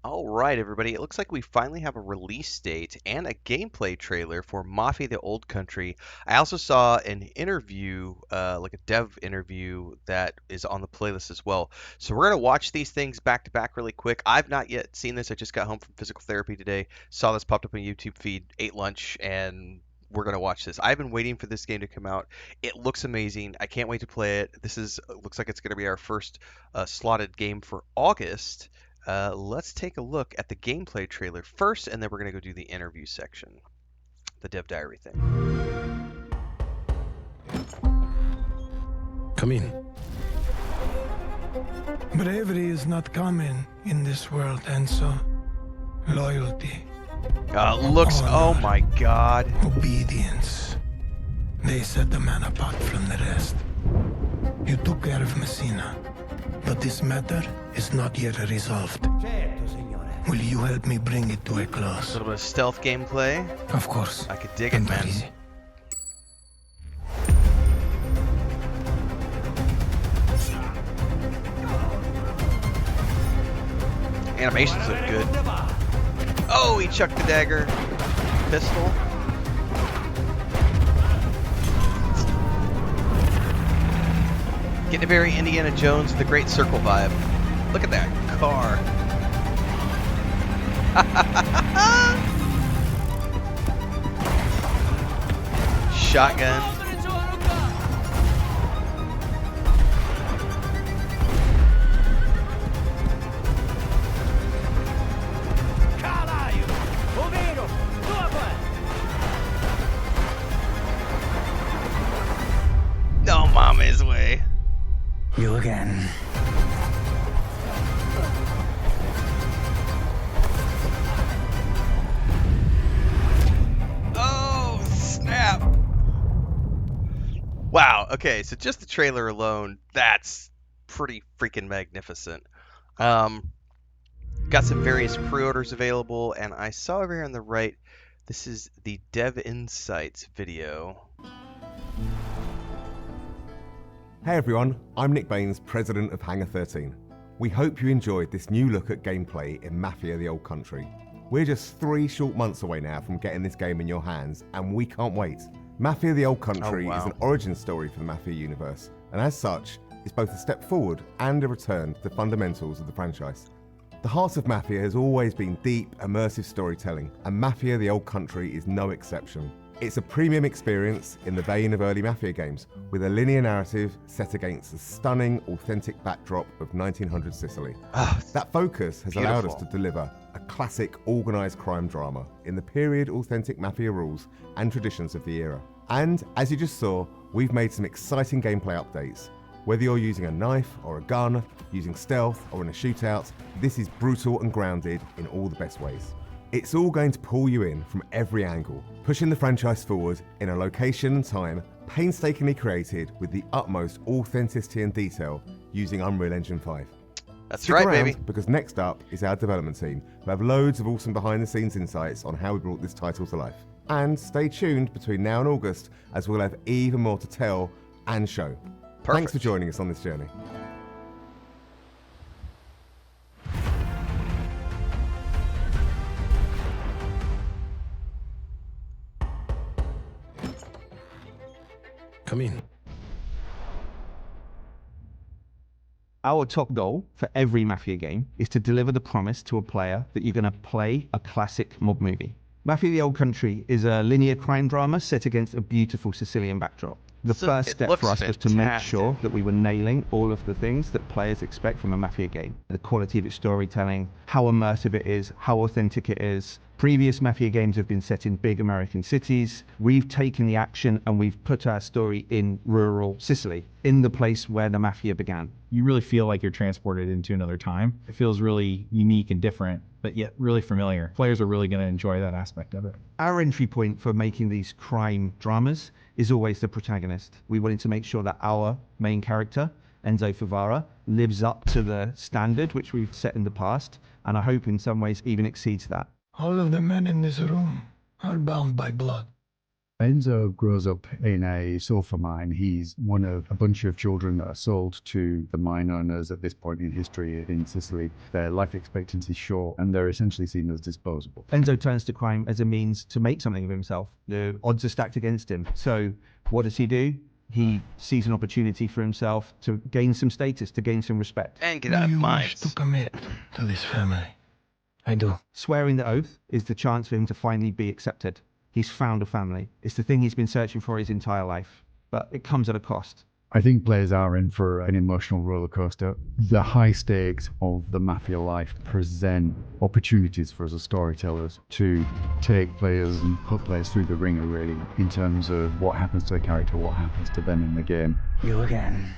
All right, everybody. It looks like we finally have a release date and a gameplay trailer for Mafia: The Old Country. I also saw an interview, like a dev interview, that is on the playlist as well. So we're gonna watch these things back to back really quick. I've not yet seen this. I just got home from physical therapy today. Saw this popped up on YouTube feed, ate lunch, and we're gonna watch this. I've been waiting for this game to come out. It looks amazing. I can't wait to play it. This is looks like it's gonna be our first slotted game for August. Let's take a look at the gameplay trailer first, and then we're going to go do the interview section, the dev diary thing. Come in. Bravery is not common in this world, and so loyalty, Looks, oh my god. obedience, they set the man apart from the rest. You took care of Messina, but this matter is not yet resolved. Will you help me bring it to a A close? little bit of stealth gameplay. Of course. I could dig it, man. Easy. Animations look good. Oh, he chucked the dagger. Pistol. Getting a very Indiana Jones, the Great Circle vibe. Look at that car. Shotgun. No, mama's way. You again. Oh, snap. Wow, okay, so just the trailer alone, that's pretty freaking magnificent. Got some various pre-orders available, and I saw over here on the right, this is the Dev Insights video. Hey everyone, I'm Nick Baines, president of Hangar 13. We hope you enjoyed this new look at gameplay in Mafia: The Old Country. We're just 3 short months away now from getting this game in your hands, and we can't wait. Mafia: The Old Country is an origin story for the Mafia universe, and as such, it's both a step forward and a return to the fundamentals of the franchise. The heart of Mafia has always been deep, immersive storytelling, and Mafia: The Old Country is no exception. It's a premium experience in the vein of early Mafia games, with a linear narrative set against the stunning, authentic backdrop of 1900 Sicily. That focus has allowed us to deliver a classic organised crime drama in the period-authentic Mafia rules and traditions of the era. And, as you just saw, we've made some exciting gameplay updates. Whether you're using a knife or a gun, using stealth or in a shootout, this is brutal and grounded in all the best ways. It's all going to pull you in from every angle, pushing the franchise forward in a location and time painstakingly created with the utmost authenticity and detail using Unreal Engine 5. That's Stick right, around, baby. because next up is our development team, who have loads of awesome behind-the-scenes insights on how we brought this title to life. And stay tuned between now and August, as we'll have even more to tell and show. Thanks for joining us on this journey. Come in. Our top goal for every Mafia game is to deliver the promise to a player that you're going to play a classic mob movie. Mafia: The Old Country is a linear crime drama set against a beautiful Sicilian backdrop. The first step for us was to make sure that we were nailing all of the things that players expect from a Mafia game. The quality of its storytelling, how immersive it is, how authentic it is. Previous Mafia games have been set in big American cities. We've taken the action and we've put our story in rural Sicily, in the place where the Mafia began. You really feel like you're transported into another time. It feels really unique and different, but yet really familiar. Players are really going to enjoy that aspect of it. Our entry point for making these crime dramas is always the protagonist. We wanted to make sure that our main character, Enzo Favara, lives up to the standard which we've set in the past, and I hope in some ways even exceeds that. All of the men in this room are bound by blood. Enzo grows up in a sulfur mine. He's one of a bunch of children that are sold to the mine owners at this point in history in Sicily. Their life expectancy is short, and they're essentially seen as disposable. Enzo turns to crime as a means to make something of himself. The odds are stacked against him. So what does he do? He sees an opportunity for himself to gain some status, to gain some respect. And get out of You mines. wish to commit to this family? I do. Swearing the oath is the chance for him to finally be accepted. He's found a family. It's the thing he's been searching for his entire life, but it comes at a cost. I think players are in for an emotional roller coaster. The high stakes of the Mafia life present opportunities for us as storytellers to take players and put players through the ringer, really, in terms of what happens to the character, what happens to them in the game. You again.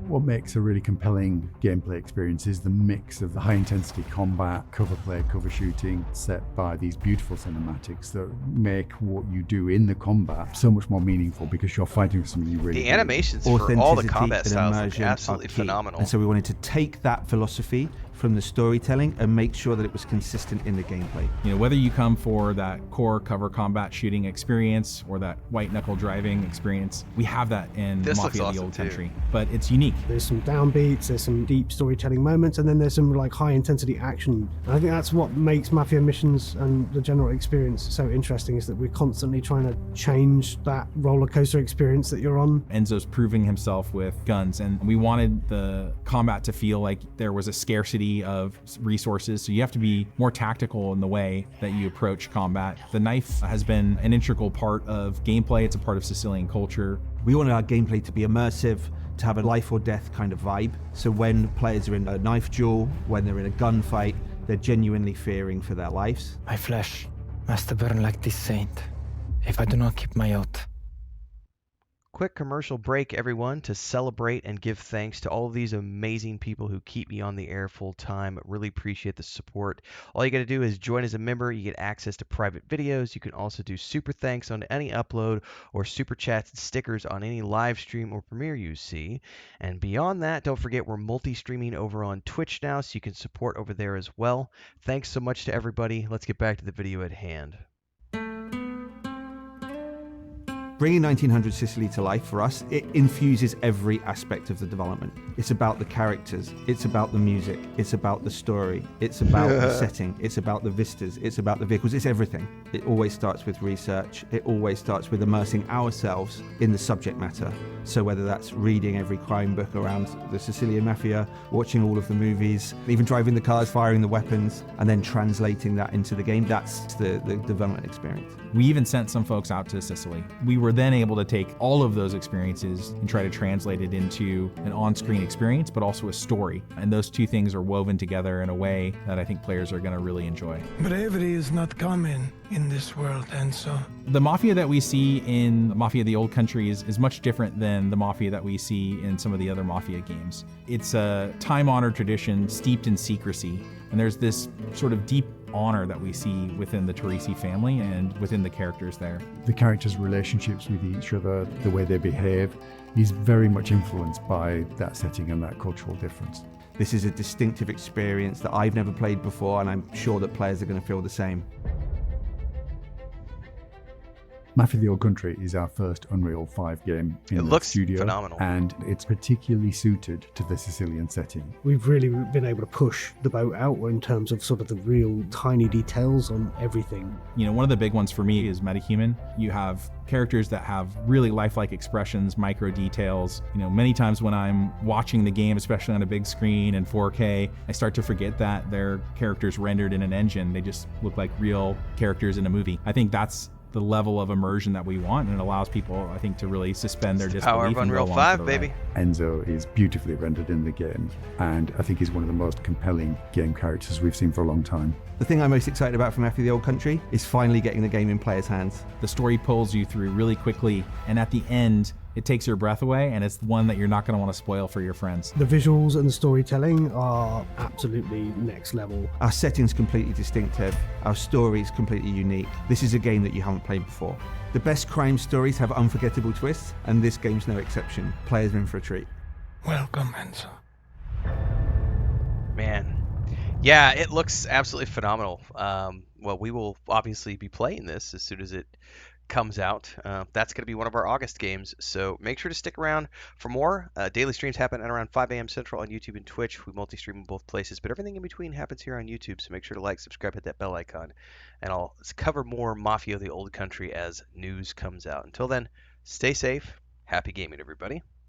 What makes a really compelling gameplay experience is the mix of the high-intensity combat, cover play, cover shooting, set by these beautiful cinematics that make what you do in the combat so much more meaningful because you're fighting for something you really The do. animations for all the Authenticity combat and styles look immersion absolutely are key. phenomenal. And so we wanted to take that philosophy from the storytelling and make sure that it was consistent in the gameplay. You know, whether you come for that core cover combat shooting experience or that white knuckle driving experience, we have that in This looks Mafia the awesome Old too. Country, but it's unique. There's some downbeats, there's some deep storytelling moments, and then there's some like high intensity action. And I think that's what makes Mafia missions and the general experience so interesting, is that we're constantly trying to change that roller coaster experience that you're on. Enzo's proving himself with guns, and we wanted the combat to feel like there was a scarcity of resources, so you have to be more tactical in the way that you approach combat. The knife has been an integral part of gameplay. It's a part of Sicilian culture. We wanted our gameplay to be immersive, to have a life or death kind of vibe. So when players are in a knife duel, when they're in a gunfight, they're genuinely fearing for their lives. My flesh must burn like this saint if I do not keep my oath. Quick commercial break, everyone, to celebrate and give thanks to all of these amazing people who keep me on the air full time. Really appreciate the support. All you got to do is join as a member. You get access to private videos. You can also do super thanks on any upload or super chats and stickers on any live stream or premiere you see. And beyond that, don't forget we're multi-streaming over on Twitch now, so you can support over there as well. Thanks so much to everybody. Let's get back to the video at hand. Bringing 1900 Sicily to life for us, it infuses every aspect of the development. It's about the characters, it's about the music, it's about the story, it's about the setting, it's about the vistas, it's about the vehicles, it's everything. It always starts with research, it always starts with immersing ourselves in the subject matter. So whether that's reading every crime book around the Sicilian Mafia, watching all of the movies, even driving the cars, firing the weapons, and then translating that into the game, that's the development experience. We even sent some folks out to Sicily. We were then able to take all of those experiences and try to translate it into an on-screen experience, but also a story. And those two things are woven together in a way that I think players are going to really enjoy. Bravery is not common in this world, Enzo. The Mafia that we see in Mafia the Old Country is much different than the Mafia that we see in some of the other Mafia games. It's a time-honored tradition steeped in secrecy, and there's this sort of deep honor that we see within the Teresi family and within the characters there. The characters' relationships with each other, the way they behave, is very much influenced by that setting and that cultural difference. This is a distinctive experience that I've never played before, and I'm sure that players are going to feel the same. Mafia the Old Country is our first Unreal 5 game in It the looks studio, phenomenal. and it's particularly suited to the Sicilian setting. We've really been able to push the boat out in terms of sort of the real tiny details on everything. You know, one of the big ones for me is metahuman. You have characters that have really lifelike expressions, micro details. You know, many times when I'm watching the game, especially on a big screen in 4K, I start to forget that they're characters rendered in an engine. They just look like real characters in a movie. I think that's the level of immersion that we want, and it allows people, I think, to really suspend their disbelief. Power of and go Unreal along 5, for the baby. ride. Enzo is beautifully rendered in the game, and I think he's one of the most compelling game characters we've seen for a long time. The thing I'm most excited about from Mafia the Old Country is finally getting the game in players' hands. The story pulls you through really quickly, and at the end, it takes your breath away, and it's one that you're not going to want to spoil for your friends. The visuals and the storytelling are absolutely next level. Our setting's completely distinctive, our story's completely unique. This is a game that you haven't played before. The best crime stories have unforgettable twists, and this game's no exception. Players are in for a treat. Welcome, Enzo. Man, Yeah, it looks absolutely phenomenal. Well, we will obviously be playing this as soon as it comes out. That's going to be one of our August games, so make sure to stick around for more. Daily streams happen at around 5 a.m. Central on YouTube and Twitch. We multi-stream in both places, but everything in between happens here on YouTube, so make sure to like, subscribe, hit that bell icon, and I'll cover more Mafia: The Old Country as news comes out. Until then, stay safe. Happy gaming, everybody.